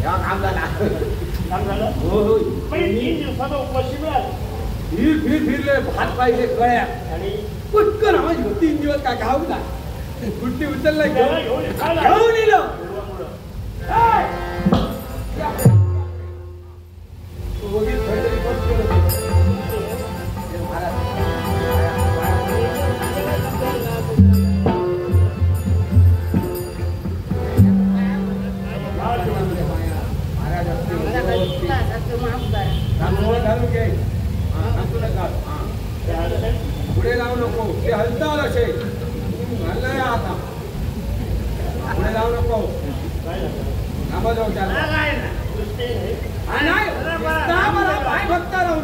काम झाला. काम झालं? हो हो. म्हणजे 3 दिवसाचा उपवास मिळाला. फिरले भात पाहिजे गळ्या आणि पटकन आवाज 3 दिवस काय खाऊ ना गुट्टी उचलला घेऊन येलो. पुढे लावू नको ते हलतात असे हल्लय आता पुढे लावू नको थांबा जाऊ त्याला पाय बघता राहू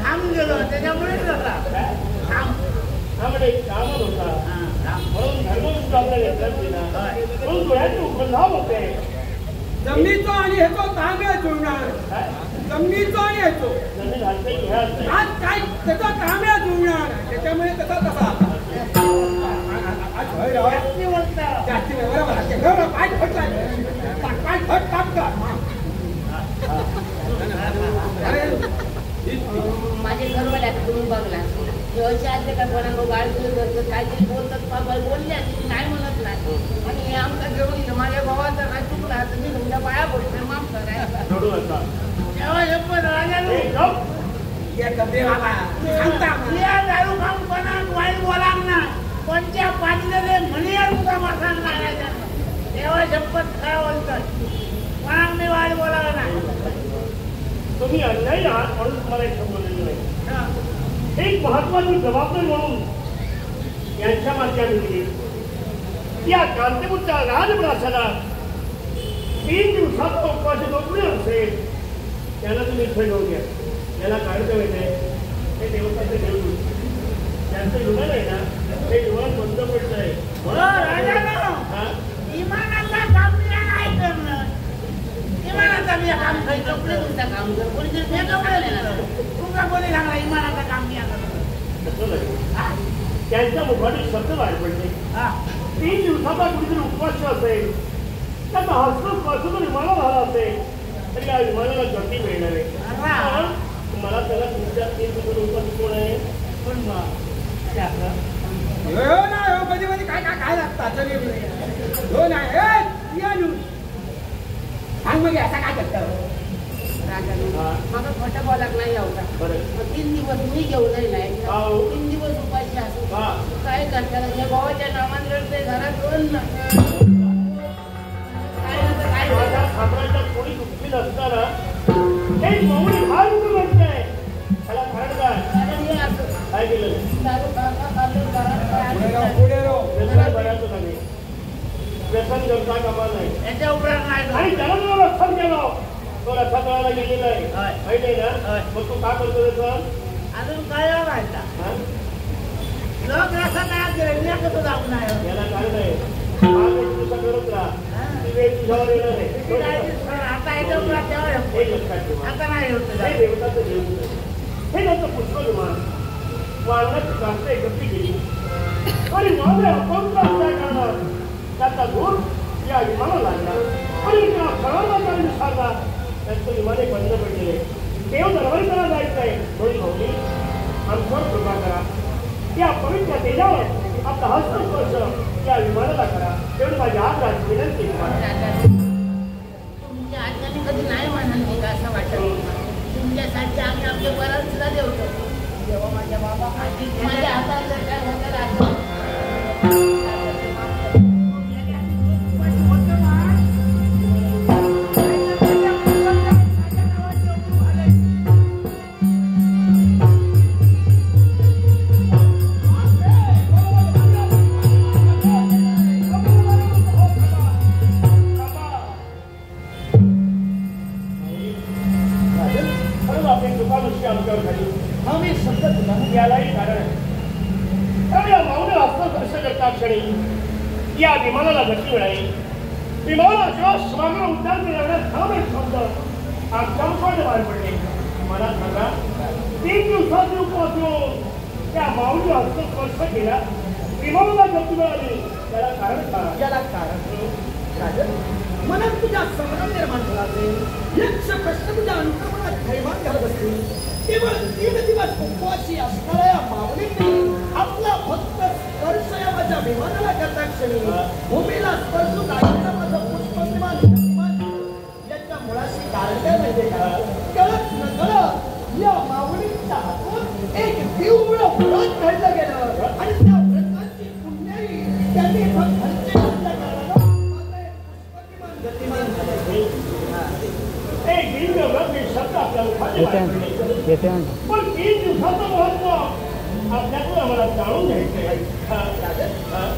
थांब गेलो त्याच्यामुळे जमिनीचा आणि ह्याचा तांब्या जुळणार जमिनीचा आणि ह्याचो आज काय त्याचा तांब्या जुळणार त्याच्यामुळे त्याचा तसा माझे घरवाले तुम्ही बघला व्यवसायातले काय कोणाला गाडी काहीतरी बोलतात बोलले नाही म्हणत नाही आणि आमचा घेऊन माझ्या भावाचा काय चुकला तर मी तुमच्या पाया पडतो माफ करायला दारू खाऊन पण वाईट बोला ना कोणत्या पाजलेले म्हणे तुझा मासा लागायचा तेव्हा शपथ काय बोलतात पण मी वाईट बोलायला नाही. तुम्ही अन्यायी आहात म्हणून तुम्हाला एक बोललेलं नाही. एक महत्वाची जबाबदारी म्हणून यांच्या माध्यमातून या कांतीपूरच्या राजप्रासादात 3 दिवसाचा उपवास जो पुढे असेल त्याला तुम्ही इथे घेऊन घ्या. याला काढता येते हे देवताचे देव त्यांचं युवान आहे ना हे युवान बंद पडलं आहे. इमानाचा काम नाही करणं इमानाचा मी काम खायचं पुढे तुमचं काम कर कोणी तुमचा कोणी सांगला इमानाचं काम मी त्यांच्या मुखाने शब्द बाहेर पडले. 3 दिवसाचा कुठेतरी उपवास असेल त्याचा हस्त विमानाला झाला असेल तर या विमानाला गती मिळणार आहे. मला त्याला तुमच्या 3 दिवसाचा उपवास कोण आहे पण कधी कधी काय काय काय लागतात हो नाही सांग मग असा काय करतं मला खोटं बोलायला नाही होता 3 दिवस मी घेऊनही नाही 3 दिवस उपाशी असू काय करतात या भावाच्या नावाने रडते घरात दोन काय साम्राज्यात कोणी दुःखी नसताना एक मौली हा रुग्ण म्हणतंय त्याला कारण काय केलं व्यसन करता कामा नाही याच्या उपरांत नाही आणि त्याला तुला लक्षात गेलो तो रथातळाला गेलेला आहे माहिती आहे ना. मग तू काय करतो सर अजून काय व्हायचा लोक रथात कसं जाऊ नाही याला कारण आहे तुझा करत राहा ती वेळ तुझ्यावर येणार आहे. आता याच्या उपरांत हे लक्षात ठेवा आता नाही होत हे देवताचं देव हे त्यांचं पुष्प विमान वाळण्याची काष्ट एकत्री गेली आणि माझ्या अपंग काय करणार त्याचा धूर या विमानाला लागला आणि त्या फळाला विचारला त्यांचं विमाने बंद पडलेले देव दरबारीला जायचं आहे म्हणून भाऊनी आमच्यावर कृपा करा या पवित्र तेजावर आपला हस्तस्पर्श या विमानाला करा तेवढी माझी आज राज विनंती तुमच्या आज्ञाने कधी नाही म्हणाल का असं वाटत तुमच्यासाठी आम्ही आपले बराच सुद्धा देवतो जेव्हा माझ्या बाबा माझ्या हातात जर काय होतं या विमानाला गती मिळाली. विमानाच्या श्वासाला उड्डाण मिळवण्यात थांब एक शब्द आमच्याकडे बाहेर पडले. मला सांगा 3 दिवसाचे उपवास येऊन त्या माऊलीला हस्तस्पर्श केला विमानाला गती मिळाली त्याला कारण काय? याला कारण राजन मनात तुझ्या संभ्रम निर्माण झाला असेल यक्ष प्रश्न तुझ्या अंतर्मनात थैमान घालत असतील केवळ 3 दिवस उपवासी असणाऱ्या या माऊलींनी आपला फक्त स्पर्श या माझ्या विमानाला करता क्षणी भूमीला स्पर्श काढण्याचा माझं पुष्पविमान याच्या मुळाशी कारण काय माहितीये का कळत नकळत या माऊलींच्या हातून एक दिव्य व्रत घडलं गेलं आणि त्या व्रताची पुण्याई त्यांनी घरचे गतिमान झाले एक दिव्य व्रत हे शब्द आपल्याला पण 3 दिवसाचं महत्व आपल्याकडून आम्हाला जाणून घ्यायचं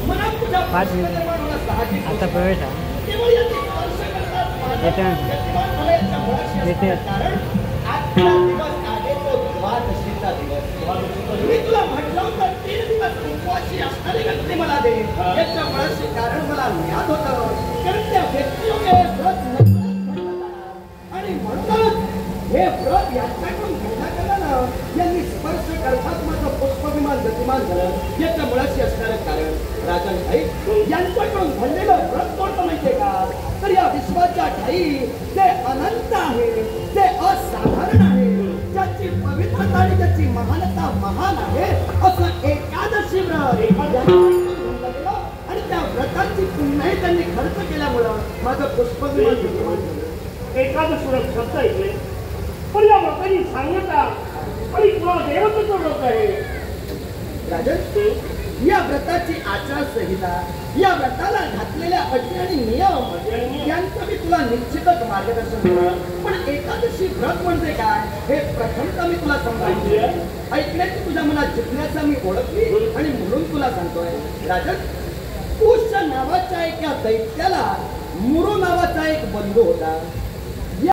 मनात तुझ्या आता प्रवेश केवळ याची स्पर्श करतात कारण आजचा दिवस आहे तो द्वादशीचा दिवस मी तुला म्हटलं होतं 3 दिवस उपवासी असणारी व्यक्ती मला दे याच्या मुळाशी कारण मला ज्ञात होतं कारण त्या व्यक्तीयोगे व्रत आणि म्हणूनच हे व्रत यांच्याकडून घडण्यात आलं यांनी स्पर्श करतात माझं पुष्पविमान गतिमान झालं याच्या मुळाशी असणारं कारण राजन भाई यांच्याकडून घडलेलं व्रत कोणतं माहितीये का तर या विश्वाच्या ठाई ते अनंत आहे ते असाधारण आहे ज्याची पवित्रता आणि त्याची महानता महान आहे असं एकादशी व्रत आणि त्या व्रताची पुण्याही त्यांनी खर्च केल्यामुळं माझं पुष्पविमान गतिमान झालं एकादश व्रत शब्द ऐकले पण या व्रताची सांगता आणि तुला देवत्व व्रत आहे राजन या व्रताची आचारसंहिता या व्रताला घातलेल्या अटी आणि नियम यांचं मी तुला निश्चितच मार्गदर्शन करणार पण एकादशी व्रत म्हणजे काय हे प्रथमतः मी तुला समजायचे ऐकण्याची तुझ्या मनात जिज्ञासा मी ओळखली आणि म्हणून तुला सांगतोय राजन कुश नावाच्या एका दैत्याला मुरू नावाचा एक बंधू होता